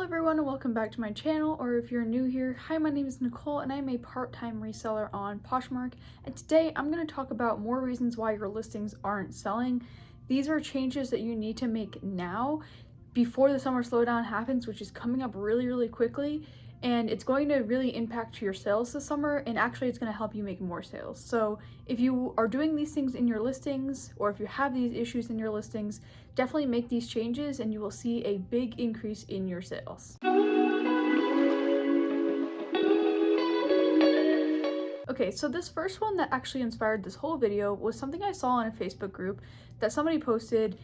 everyone and welcome back to my channel, or if you're new here, hi, my name is Nicole and I'm a part-time reseller on Poshmark, and today I'm going to talk about more reasons why your listings aren't selling. These are changes that you need to make now before the summer slowdown happens, which is coming up really quickly, and it's going to really impact your sales this summer, and actually it's going to help you make more sales. So if you are doing these things in your listings, or if you have these issues in your listings, definitely make these changes and you will see a big increase in your sales. Okay, so this first one that actually inspired this whole video was something I saw in a Facebook group that somebody posted.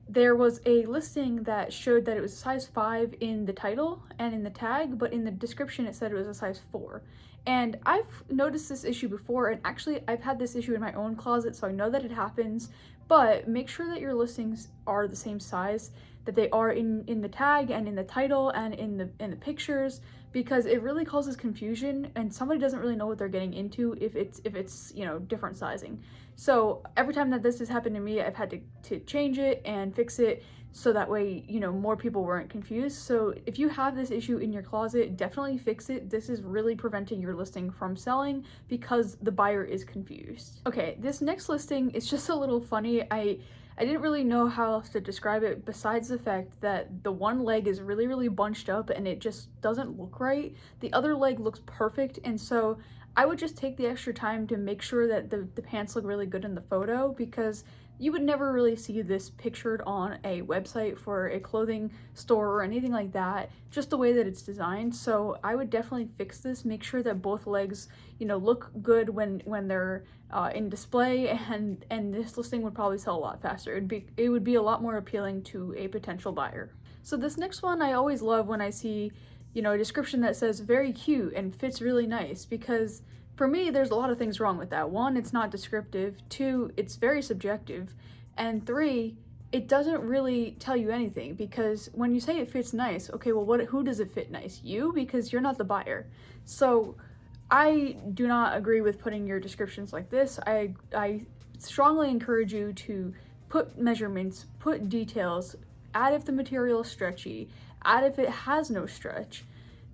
There was a listing that showed that it was a size 5 in the title and in the tag, but in the description it said it was a size 4. And I've noticed this issue before, and actually I've had this issue in my own closet, so I know that it happens, but make sure that your listings are the same size, that they are in the tag and in the title and in the pictures, because it really causes confusion and somebody doesn't really know what they're getting into if it's you know, different sizing. So every time that this has happened to me, I've had to change it and fix it so that way, you know, more people weren't confused. So if you have this issue in your closet, definitely fix it. This is really preventing your listing from selling because the buyer is confused. Okay, this next listing is just a little funny. I didn't really know how else to describe it besides the fact that the one leg is really bunched up and it just doesn't look right. The other leg looks perfect, and so I would just take the extra time to make sure that the pants look really good in the photo, because you would never really see this pictured on a website for a clothing store or anything like that, just the way that it's designed. So I would definitely fix this, make sure that both legs, you know, look good when they're in display, and this listing would probably sell a lot faster. It would be a lot more appealing to a potential buyer. So this next one I always love when I see, you know, a description that says very cute and fits really nice, because for me, there's a lot of things wrong with that. 1, it's not descriptive. 2, it's very subjective. And 3, it doesn't really tell you anything, because when you say it fits nice, okay, well, who does it fit nice? You? Because you're not the buyer. So I do not agree with putting your descriptions like this. I strongly encourage you to put measurements, put details, add if the material is stretchy, add if it has no stretch.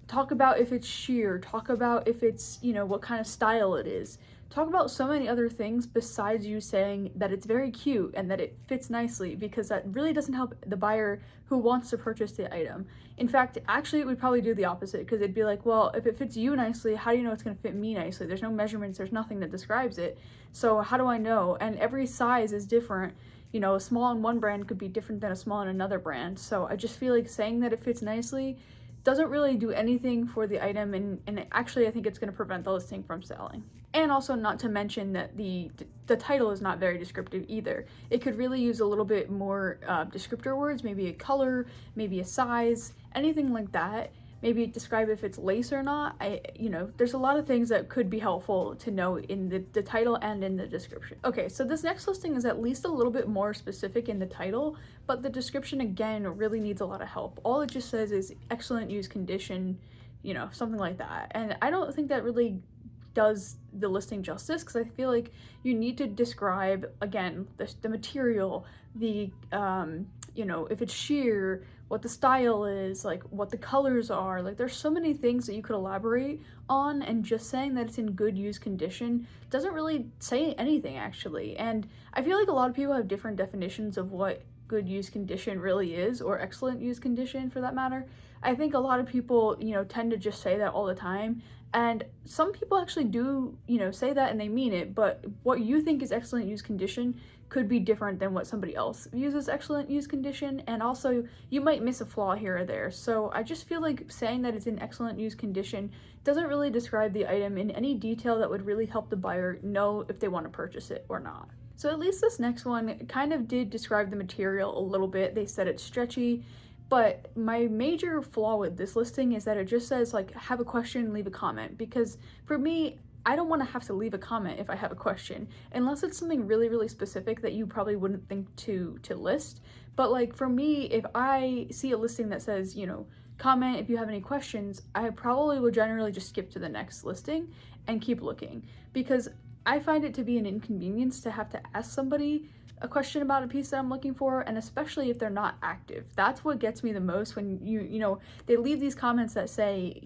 Talk about if it's sheer, talk about if it's, you know, what kind of style it is. Talk about so many other things besides you saying that it's very cute and that it fits nicely, because that really doesn't help the buyer who wants to purchase the item. In fact, actually it would probably do the opposite, because it'd be like, well, if it fits you nicely, how do you know it's going to fit me nicely? There's no measurements, there's nothing that describes it. So how do I know? And every size is different. You know, a small in one brand could be different than a small in another brand. So I just feel like saying that it fits nicely doesn't really do anything for the item, and actually I think it's going to prevent the listing from selling. And also, not to mention that the title is not very descriptive either. It could really use a little bit more descriptor words, maybe a color, maybe a size, anything like that. Maybe describe if it's lace or not. You know, there's a lot of things that could be helpful to know in the title and in the description. Okay, so this next listing is at least a little bit more specific in the title, but the description again really needs a lot of help. All it just says is excellent use condition, you know, something like that. And I don't think that really does the listing justice, because I feel like you need to describe, again, the material, the you know, if it's sheer, what the style is, like what the colors are. Like, there's so many things that you could elaborate on, and just saying that it's in good use condition doesn't really say anything, actually. And I feel like a lot of people have different definitions of what good use condition really is, or excellent use condition for that matter. I think a lot of people, you know, tend to just say that all the time, and some people actually do, you know, say that and they mean it, but what you think is excellent use condition could be different than what somebody else views as excellent use condition, and also you might miss a flaw here or there. So I just feel like saying that it's in excellent use condition doesn't really describe the item in any detail that would really help the buyer know if they want to purchase it or not. So at least this next one kind of did describe the material a little bit. They said it's stretchy, but my major flaw with this listing is that it just says, like, have a question, leave a comment, because for me, I don't want to have to leave a comment if I have a question, unless it's something really specific that you probably wouldn't think to list. But like, for me, if I see a listing that says, you know, comment if you have any questions, I probably will generally just skip to the next listing and keep looking, because I find it to be an inconvenience to have to ask somebody a question about a piece that I'm looking for, and especially if they're not active. That's what gets me the most when they leave these comments that say,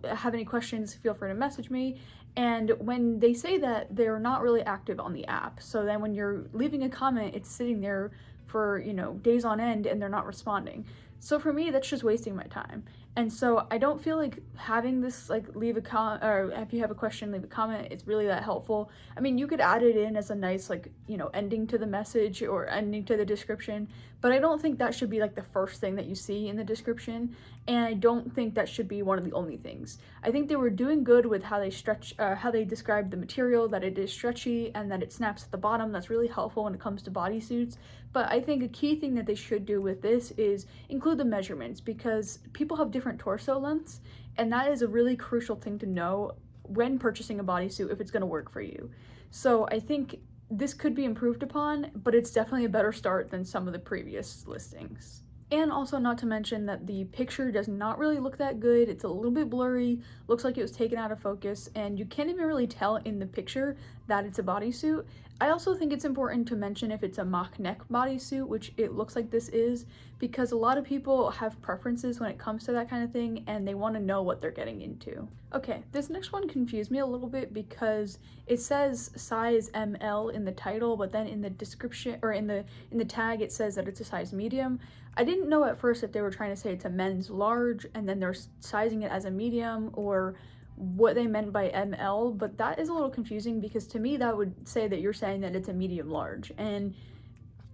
have any questions, feel free to message me. And when they say that, they're not really active on the app. So then when you're leaving a comment, it's sitting there for, days on end and they're not responding. So for me, that's just wasting my time. And so I don't feel like having this, like, leave a comment, or if you have a question, leave a comment, it's really that helpful. I mean, you could add it in as a nice, like, ending to the message or ending to the description, but I don't think that should be like the first thing that you see in the description, and I don't think that should be one of the only things. I think they were doing good with how they described the material, that it is stretchy and that it snaps at the bottom. That's really helpful when it comes to bodysuits. But I think a key thing that they should do with this is include the measurements, because people have different torso lengths, and that is a really crucial thing to know when purchasing a bodysuit if it's going to work for you. So I think this could be improved upon, but it's definitely a better start than some of the previous listings. And also, not to mention that the picture does not really look that good. It's a little bit blurry, looks like it was taken out of focus, and you can't even really tell in the picture that it's a bodysuit. I also think it's important to mention if it's a mock neck bodysuit, which it looks like this is, because a lot of people have preferences when it comes to that kind of thing, and they want to know what they're getting into. Okay, this next one confused me a little bit because it says size ML in the title, but then in the description, or in the tag, it says that it's a size medium. I didn't know at first if they were trying to say it's a men's large and then they're sizing it as a medium, or what they meant by ML, but that is a little confusing because to me that would say that you're saying that it's a medium large, and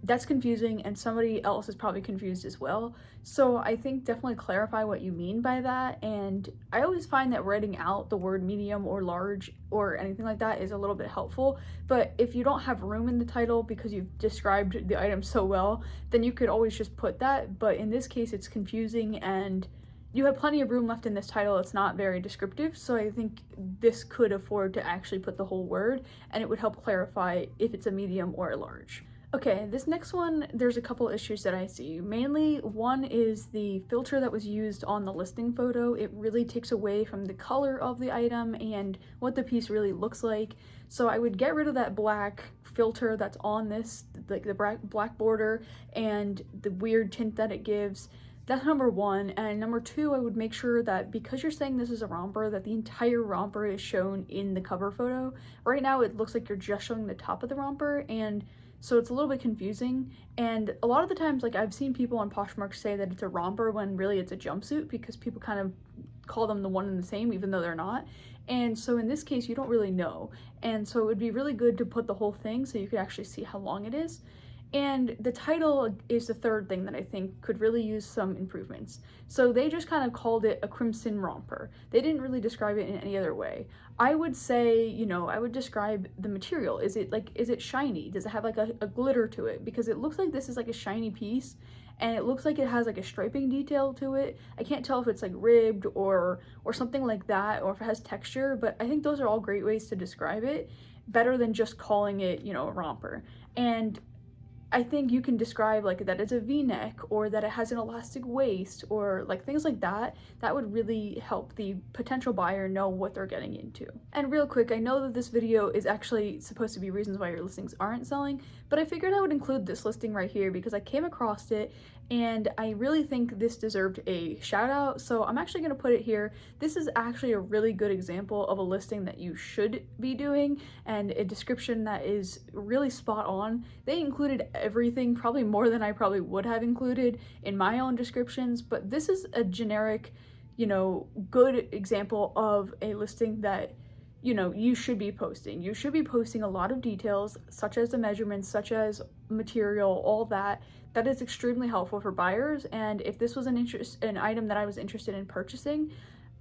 that's confusing, and somebody else is probably confused as well. So I think definitely clarify what you mean by that. And I always find that writing out the word medium or large or anything like that is a little bit helpful, but if you don't have room in the title because you've described the item so well, then you could always just put that. But in this case, it's confusing and you have plenty of room left in this title. It's not very descriptive, so I think this could afford to actually put the whole word, and it would help clarify if it's a medium or a large. Okay, this next one, there's a couple issues that I see. Mainly, one is the filter that was used on the listing photo. It really takes away from the color of the item and what the piece really looks like. So I would get rid of that black filter that's on this, like the black border and the weird tint that it gives. That's number one. And number two, I would make sure that because you're saying this is a romper, that the entire romper is shown in the cover photo. Right now, it looks like you're just showing the top of the romper, and so it's a little bit confusing. And a lot of the times, like, I've seen people on Poshmark say that it's a romper when really it's a jumpsuit, because people kind of call them the one and the same even though they're not. And so in this case, you don't really know. And so it would be really good to put the whole thing so you could actually see how long it is. And the title is the third thing that I think could really use some improvements. So they just kind of called it a crimson romper. They didn't really describe it in any other way. I would say, I would describe the material. Is it shiny? Does it have like a glitter to it? Because it looks like this is like a shiny piece, and it looks like it has like a striping detail to it. I can't tell if it's like ribbed or something like that, or if it has texture, but I think those are all great ways to describe it, better than just calling it, a romper. And I think you can describe like that it's a v-neck, or that it has an elastic waist, or like things like that. That would really help the potential buyer know what they're getting into. And real quick, I know that this video is actually supposed to be reasons why your listings aren't selling, but I figured I would include this listing right here because I came across it and I really think this deserved a shout out. So I'm actually going to put it here. This is actually a really good example of a listing that you should be doing, and a description that is really spot on. They included everything, probably more than I probably would have included in my own descriptions, but this is a generic, good example of a listing that you should be posting. You should be posting a lot of details, such as the measurements, such as material, all that. That is extremely helpful for buyers. And if this was an item that I was interested in purchasing,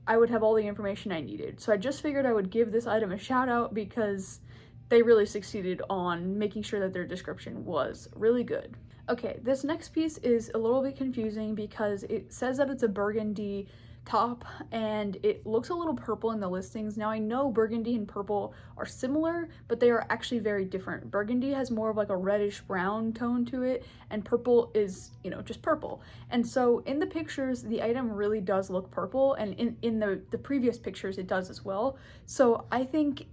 I would have all the information I needed. So I just figured I would give this item a shout out because they really succeeded on making sure that their description was really good. Okay, this next piece is a little bit confusing because it says that it's a burgundy top and it looks a little purple in the listings. Now I know burgundy and purple are similar, but they are actually very different. Burgundy has more of like a reddish brown tone to it, and purple is, just purple. And so in the pictures, the item really does look purple, and in the previous pictures it does as well. So I think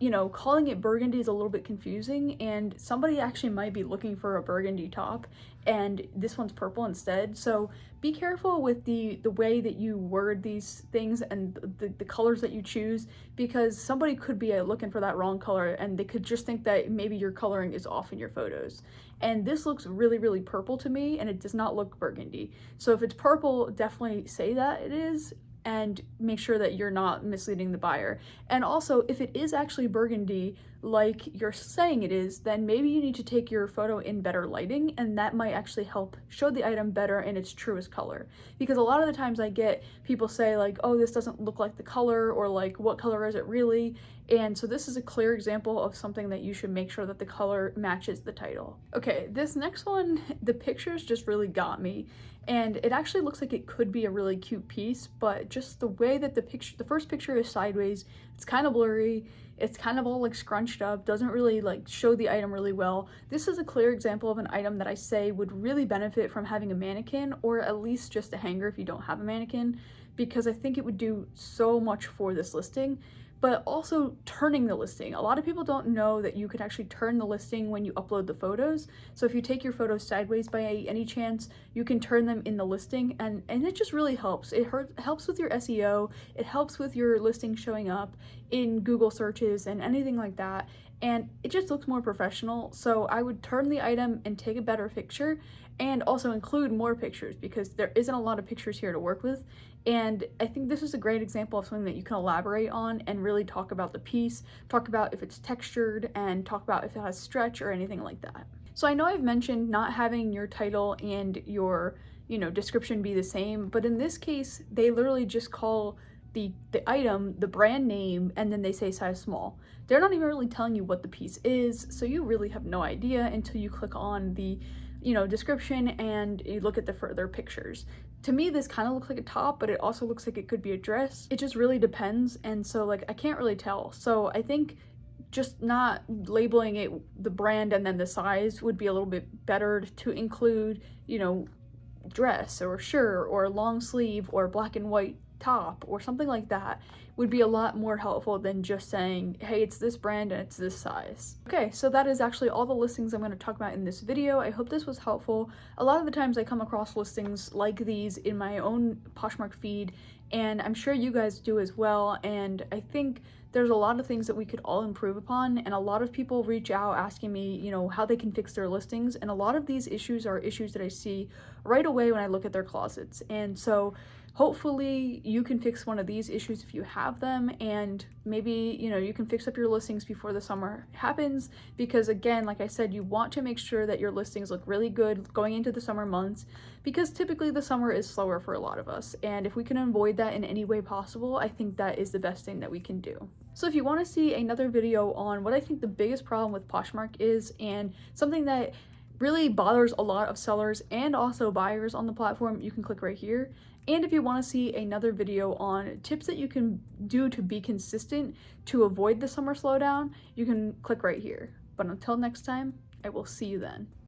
you know, calling it burgundy is a little bit confusing, and somebody actually might be looking for a burgundy top and this one's purple instead. So be careful with the way that you word these things and the colors that you choose, because somebody could be looking for that wrong color and they could just think that maybe your coloring is off in your photos. And this looks really, really purple to me, and it does not look burgundy. So if it's purple, definitely say that it is, and make sure that you're not misleading the buyer. And also, if it is actually burgundy, like you're saying it is, then maybe you need to take your photo in better lighting, and that might actually help show the item better in its truest color. Because a lot of the times I get people say like, oh, this doesn't look like the color, or like, what color is it really? And so this is a clear example of something that you should make sure that the color matches the title. Okay, this next one, the pictures just really got me. And it actually looks like it could be a really cute piece, but just the way that the first picture is sideways, it's kind of blurry, it's kind of all like scrunched up, doesn't really like show the item really well. This is a clear example of an item that I say would really benefit from having a mannequin, or at least just a hanger if you don't have a mannequin, because I think it would do so much for this listing. But also turning the listing. A lot of people don't know that you could actually turn the listing when you upload the photos. So if you take your photos sideways by any chance, you can turn them in the listing, and it just really helps. It helps with your SEO, it helps with your listing showing up in Google searches and anything like that, and it just looks more professional. So I would turn the item and take a better picture, and also include more pictures, because there isn't a lot of pictures here to work with. And I think this is a great example of something that you can elaborate on and really talk about the piece, talk about if it's textured, and talk about if it has stretch or anything like that. So I know I've mentioned not having your title and your, you know, description be the same, but in this case, they literally just call the item the brand name, and then they say size small. They're not even really telling you what the piece is, so you really have no idea until you click on the, you know, description and you look at the further pictures. To me, this kind of looks like a top, but it also looks like it could be a dress. It just really depends, and so like I can't really tell. So I think just not labeling it the brand and then the size would be a little bit better, to include, you know, dress or shirt or long sleeve or black and white top or something like that would be a lot more helpful than just saying, hey, it's this brand and it's this size. Okay, so that is actually all the listings I'm going to talk about in this video. I hope this was helpful. A lot of the times I come across listings like these in my own Poshmark feed, and I'm sure you guys do as well, and I think there's a lot of things that we could all improve upon, and a lot of people reach out asking me, you know, how they can fix their listings, and a lot of these issues are issues that I see right away when I look at their closets. And so hopefully you can fix one of these issues if you have them, and maybe, you know, you can fix up your listings before the summer happens, because again, like I said, you want to make sure that your listings look really good going into the summer months, because typically the summer is slower for a lot of us, and if we can avoid that in any way possible, I think that is the best thing that we can do. So if you want to see another video on what I think the biggest problem with Poshmark is, and something that really bothers a lot of sellers and also buyers on the platform, you can click right here. And if you want to see another video on tips that you can do to be consistent to avoid the summer slowdown, you can click right here. But until next time, I will see you then.